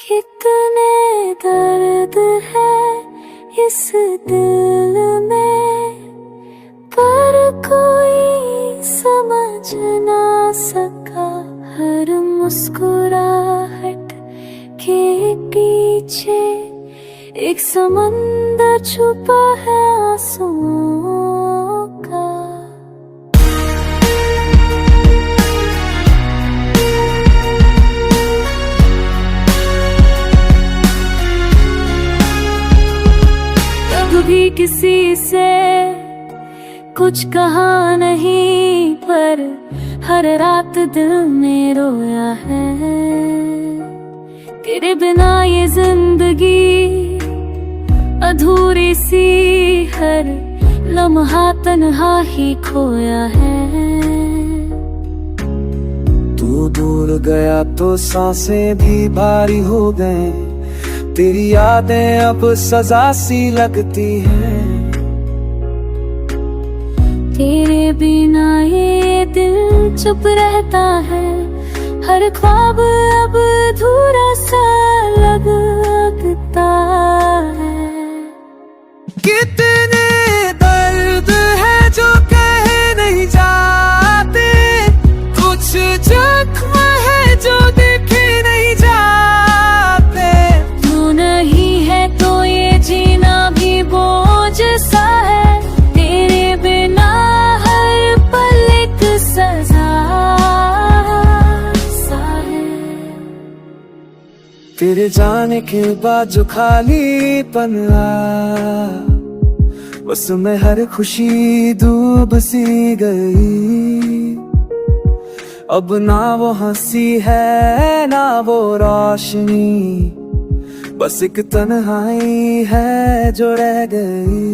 कितने दर्द है इस दिल में, पर कोई समझ ना सका। हर मुस्कुराहट के पीछे एक समंदर छुपा है आंसुओं का। कभी किसी से कुछ कहा नहीं, पर हर रात दिल में रोया है। तेरे बिना ये जिंदगी अधूरी सी, हर लम्हा तन्हा ही खोया है। तू दूर गया तो सांसें भी भारी हो गए, तेरी यादें अब सजा सी लगती हैं। तेरे बिना ये दिल चुप रहता है, हर ख्वाब अब अधूरा सा लगता है। कितने दर्द है जो कहे नहीं जाते, कुछ जख्म है जो देखे नहीं जाते। तू नहीं है तो ये जीना भी बोझ सा है, तेरे बिना हर पल एक सजा सा है। तेरे जाने के बाद जो खालीपन आया, उसमें हर खुशी डूब सी गई। अब ना वो हंसी है ना वो रोशनी, बस एक तन्हाई है जो रह गई।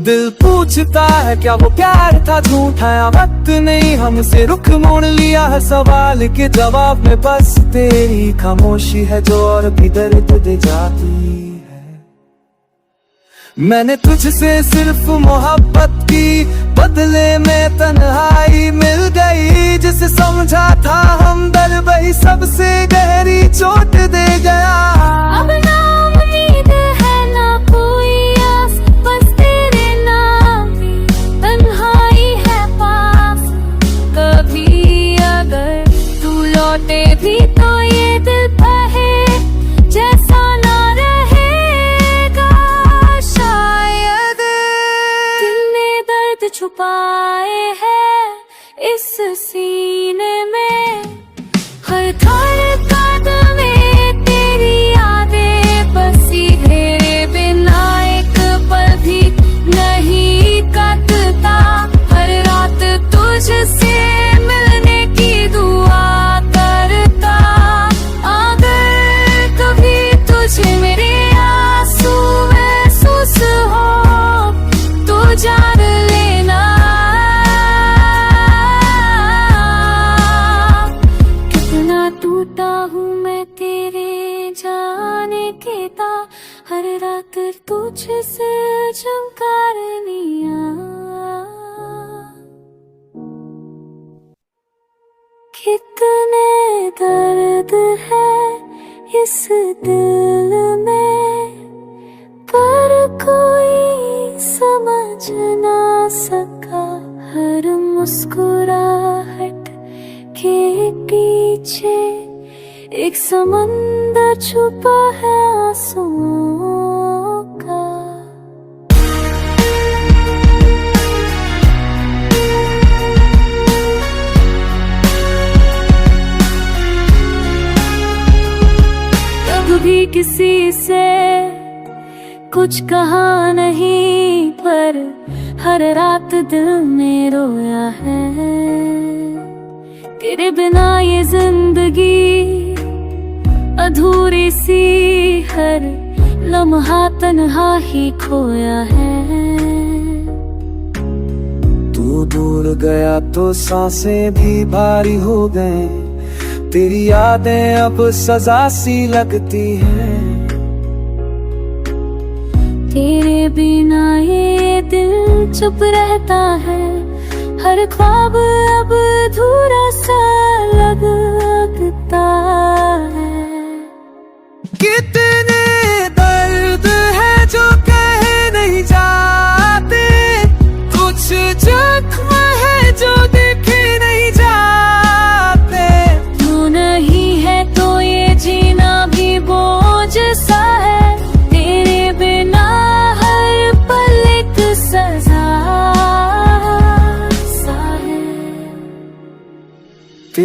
दिल पूछता है क्या वो प्यार था झूठा, या वक्त नहीं हमसे रुख मोड़ लिया है। सवाल के जवाब में बस तेरी खामोशी है जो और भी दर्द दे जाती है। मैंने तुझसे सिर्फ मोहब्बत की, बदले में तन्हाई मिल गई। जिसे समझा था हमदर्द वही सबसे गहरी चोट दे गया। अब ना उम्मीद है ना कोई आस, बस तेरे नाम की तन्हाई है पास। कभी अगर तू लौटे भी तो ये दिल बहे जैसा ना रहेगा शायद। दिल ने दर्द छुपाए हैं इस सीने में, हर धड़कन में तेरी यादें बसी। तेरे बिना एक पल भी नहीं कटता, हर रात तुझसे मिलने की दुआ करता। अगर कभी तुझे मेरे आंसू महसूस हो तो जान लेना, कितना टूटा हूँ मैं तेरे जाने के ता। हर रात तुझसे झंकार लिया। कितने दर्द है इस दिल में, पर कोई समझ ना सका। हर मुस्कुराहट के पीछे एक समंदर छुपा है आंसुओं का। कभी किसी से कुछ कहा नहीं, पर हर रात दिल में रोया है। तेरे बिना ये जिंदगी अधूरी सी, हर लम्हा तन्हा ही खोया है। तू दूर गया तो सांसें भी भारी हो गए, तेरी यादें अब सजा सी लगती हैं। तेरे बिना ये दिल चुप रहता है, हर ख्वाब अब अधूरा सा लगता है।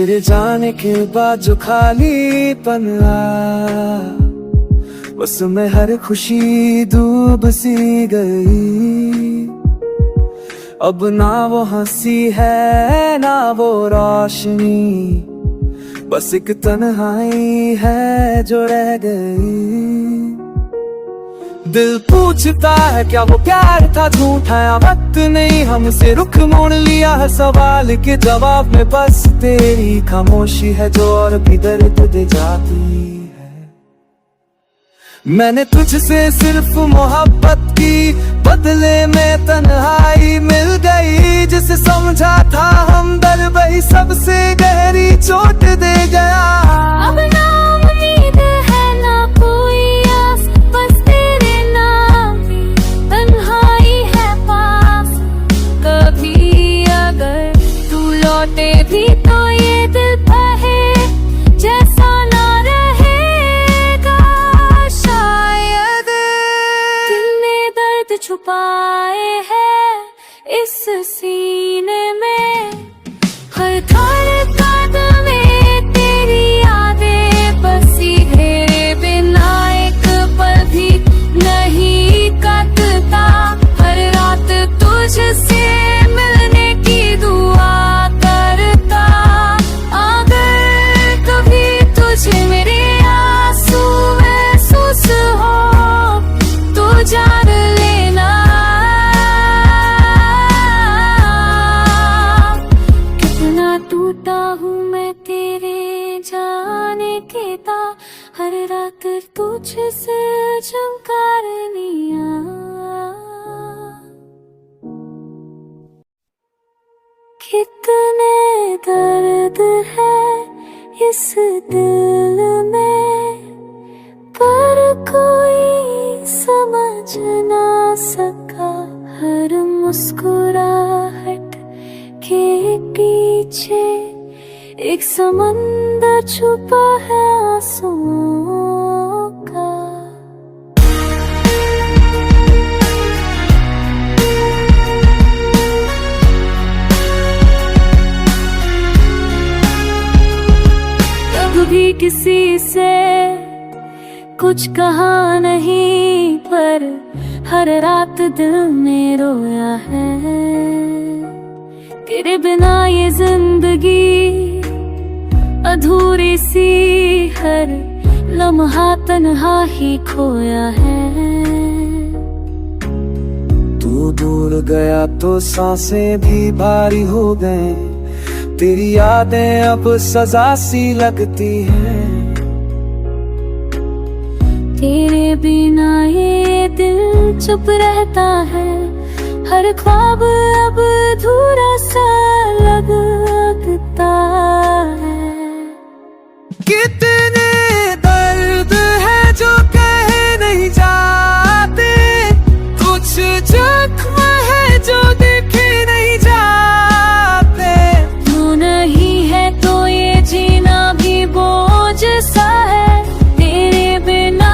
तेरे जाने के बाद जो खालीपन आया, बस में हर खुशी डूब सी गई। अब ना वो हंसी है ना वो रोशनी, बस एक तन्हाई है जो रह गई। दिल पूछता है क्या वो प्यार था झूठा या वक्त नहीं हमसे रुख मोड़ लिया है सवाल के जवाब में बस तेरी खामोशी है जो और भी दर्द दे जाती है। मैंने तुझसे सिर्फ मोहब्बत की, बदले में तन्हाई मिल गई। जिसे समझा था हमदर्द वही सबसे गहरी चोट दे गया। अब ना उम्मीद है ना कोई आस, बस तेरे नाम की तन्हाई है पास। कभी अगर तू लौटे भी तो ये दिल बहे जैसा ना रहेगा शायद। दिल ने दर्द छुपाए हैं इस सीने में, हर धड़कन में तेरी यादें बसी है। बिना एक पल भी नहीं कटता, हर रात तुझसे मिलने की दुआ करता। अगर कभी तुझे मेरे आंसू महसूस हो तो जान लेना कितना टूटा हूँ मैं तेरे जाने के ता। हर रात तुझसे झंकार लिया। कितने दर्द है इस दिल में, पर कोई समझ ना सका। हर मुस्कुराहट के पीछे एक समंदर छुपा है आंसुओं का। कभी किसी से कुछ कहा नहीं, पर हर रात दिल में रोया है। तेरे बिना ये जिंदगी अधूरी सी, हर लम्हा तन्हा ही खोया है। तू दूर गया तो सांसें भी भारी हो गए, तेरी यादें अब सजा सी लगती हैं। तेरे बिना ये दिल चुप रहता है, हर ख्वाब अब अधूरा सा लगता है। कितने दर्द है जो कहे नहीं जाते, कुछ जख्म है जो देखे नहीं जाते। तू नहीं है तो ये जीना भी बोझ सा है, तेरे बिना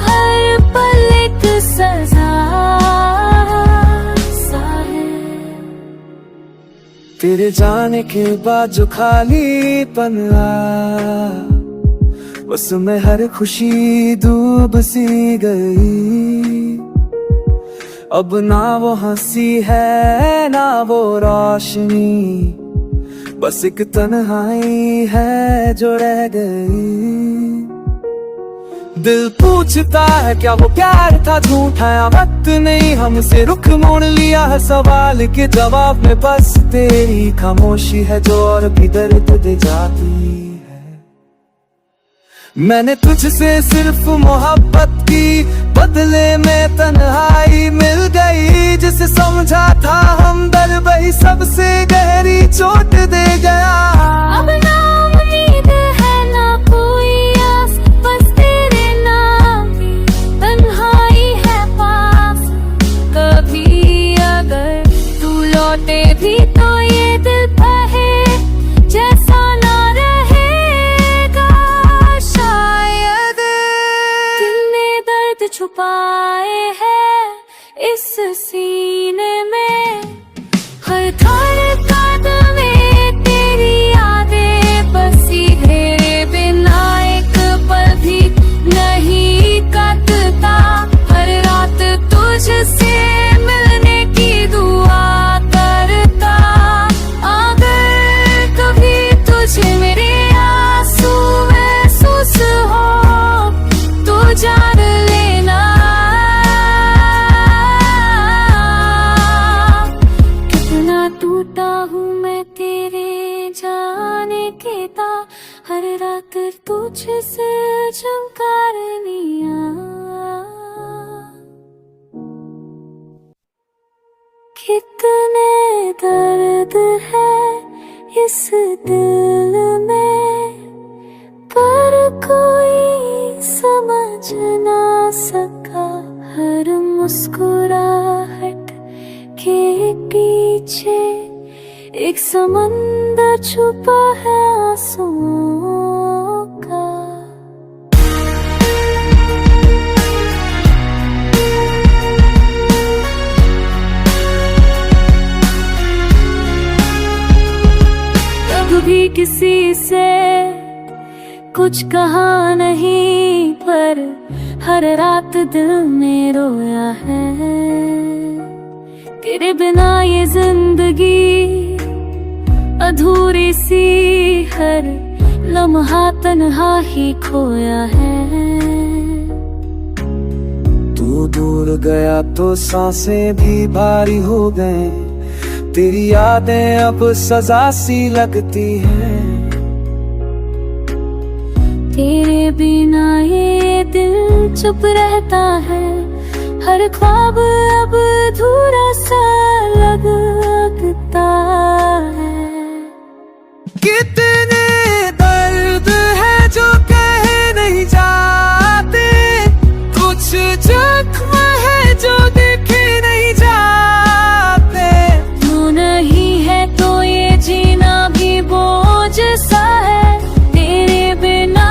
हर पल एक सजा सा है। तेरे जाने के बाद जो खालीपन आया, बस में हर खुशी डूब सी गई। अब ना वो हंसी है ना वो रोशनी, बस एक तन्हाई है जो रह गई। दिल पूछता है क्या वो प्यार था झूठा या वक्त नहीं हमसे रुख मोड़ लिया है सवाल के जवाब में बस तेरी खामोशी है जो और भी दर्द दे जाती है। मैंने तुझसे सिर्फ मोहब्बत की, बदले में तन्हाई मिल गई। जिसे समझा था हमदर्द वही सबसे गहरी चोट दे गया। अब ना उम्मीद है ना कोई आस, बस तेरे नाम की तन्हाई है पास। कभी अगर तू लौटे भी तो ये दिल बहे जैसा ना रहेगा शायद। दिल ने दर्द छुपाए हैं इस सीने में, हर धड़कन में तेरी यादें तुझसे झंकारनिया, कितने दर्द है इस दिल में, पर कोई समझ ना सका। हर मुस्कुराहट के पीछे एक समंदर छुपा है आंसुओं का। कभी किसी से कुछ कहा नहीं, पर हर रात दिल में रोया है। तेरे बिना ये जिंदगी अधूरी सी, हर लम्हा तन्हा ही खोया है। तू दूर गया तो सांसें भी भारी हो गए, तेरी यादें अब सजा सी लगती हैं। तेरे बिना ये दिल चुप रहता है, हर ख्वाब अब अधूरा सा लगता है। कितने दर्द है जो कहे नहीं जाते, कुछ जख्म है जो देखे नहीं जाते। तू नहीं है तो ये जीना भी बोझ सा है, तेरे बिना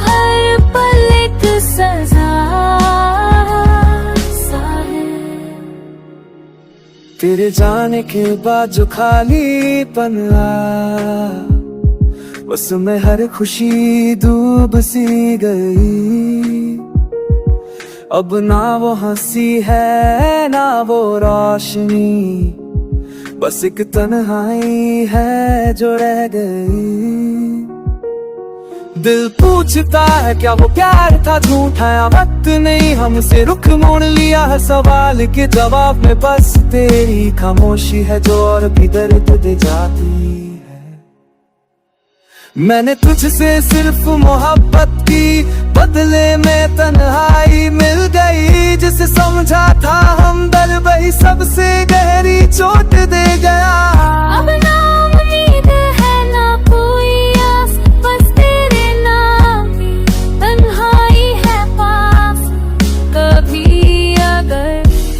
हर पल एक सजा सा है। तेरे जाने के बाद जो खालीपन आया, उसमें हर खुशी डूब सी गई। अब ना वो हंसी है ना वो रोशनी, बस एक तन्हाई है जो रह गई। दिल पूछता है क्या वो प्यार था झूठा, या वक्त नहीं हमसे रुख मोड़ लिया है। सवाल के जवाब में बस तेरी खामोशी है जो और भी दर्द दे जाती है। मैंने तुझसे सिर्फ मोहब्बत की, बदले में तन्हाई मिल गई। जिसे समझा था हमदर्द वही सबसे गहरी चोट दे गया। अब ना उम्मीद है ना कोई आस, बस तेरे नाम की तन्हाई है पास। कभी अगर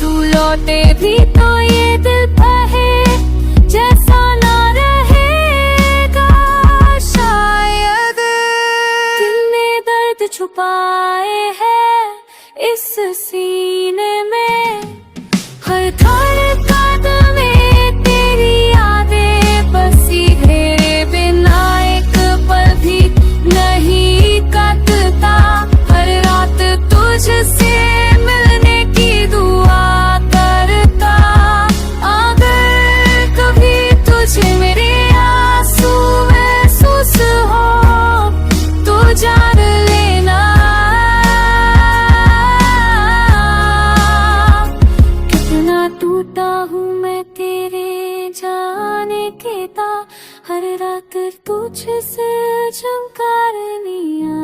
तू लौटे भी तो ये दिल कहे जैसा ना रहेगा शायद। दिल ने दर्द छुपाए हैं इस सीने में, हर धड़कन में तेरी यादें बसी। तेरे बिना एक पल भी नहीं कटता, हर रात तुझसे मिलने की दुआ करता। अगर कभी तुझे मेरे आंसू महसूस हो तो जान लेना, कितना टूटा हूँ मैं तेरे जाने के ता। हर रात तुझसे झंकारनिया,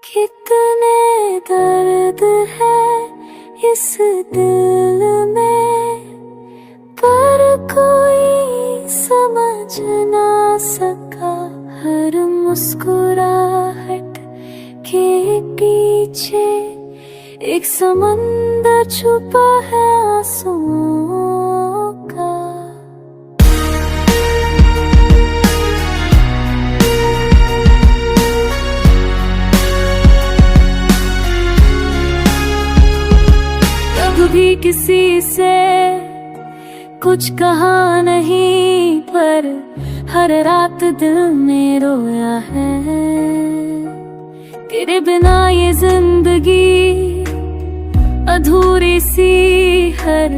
कितने दर्द है इस दिल में, पर कोई समझ ना सका। हर मुस्कुराहट के पीछे एक समंदर छुपा है आंसुओं का। कभी किसी से कुछ कहा नहीं, पर हर रात दिल में रोया है। तेरे बिना ये जिंदगी अधूरी सी, हर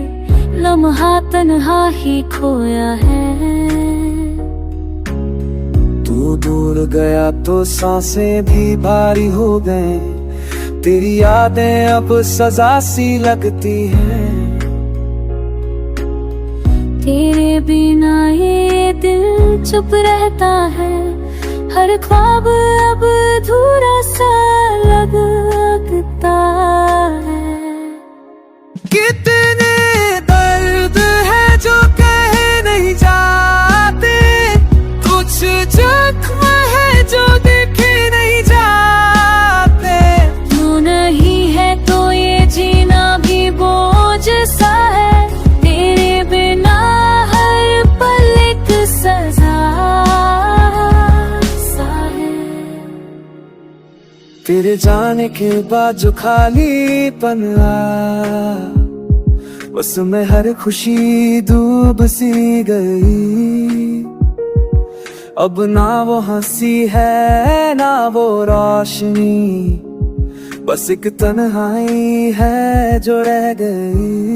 लम्हा तन्हा ही खोया है। तू दूर गया तो सांसें भी भारी हो गए, तेरी यादें अब सजा सी लगती हैं। तेरे बिना ये दिल चुप रहता है, हर ख्वाब अब अधूरा सा लगता है। कितने दर्द है जो कह नहीं जाते, कुछ जख्म है जो देखे नहीं जाते। तू नहीं है तो ये जीना भी बोझ सा है, तेरे बिना हर पल एक सजा सा है। तेरे जाने के बाद जो खालीपन आया, उसमें हर खुशी डूब सी गई। अब ना वो हंसी है ना वो रोशनी, बस एक तन्हाई है जो रह गई।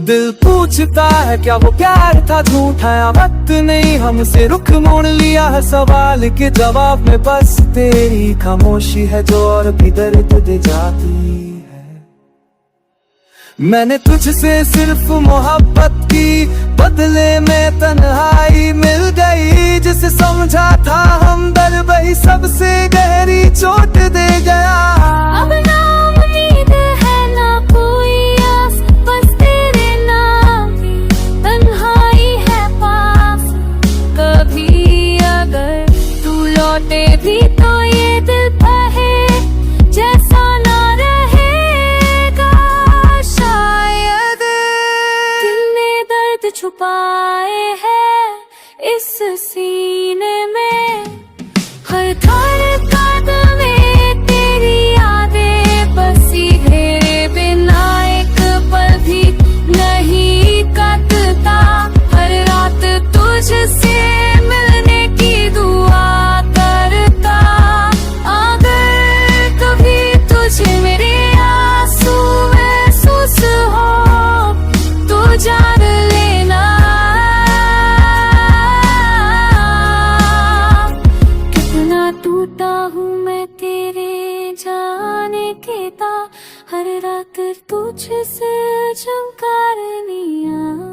दिल पूछता है क्या वो प्यार था झूठा या वक्त नहीं हमसे रुख मोड़ लिया है। सवाल के जवाब में बस तेरी खामोशी है जो और भी दर्द दे जाती है। मैंने तुझसे सिर्फ मोहब्बत की, बदले में तन्हाई मिल गई। जिसे समझा था हमदर्द वही सबसे गहरी चोट दे गया। अब ना उम्मीद है ना कोई आस, बस तेरे नाम की तन्हाई है पास। कभी अगर तू लौटे भी तो ये दिल बहे जैसा ना रहेगा शायद। दिल ने दर्द छुपाए हैं इस सीने में, हर धड़कन में तेरी यादें बसी। तेरे बिना एक पल भी नहीं कटता, हर रात तुझसे मिलने की दुआ करता। अगर कभी तुझे मेरे आंसू महसूस हो तो जान लेना, कितना टूटा हूँ मैं तेरे जाने के ता। हर रात तुझसे झंकार लिया।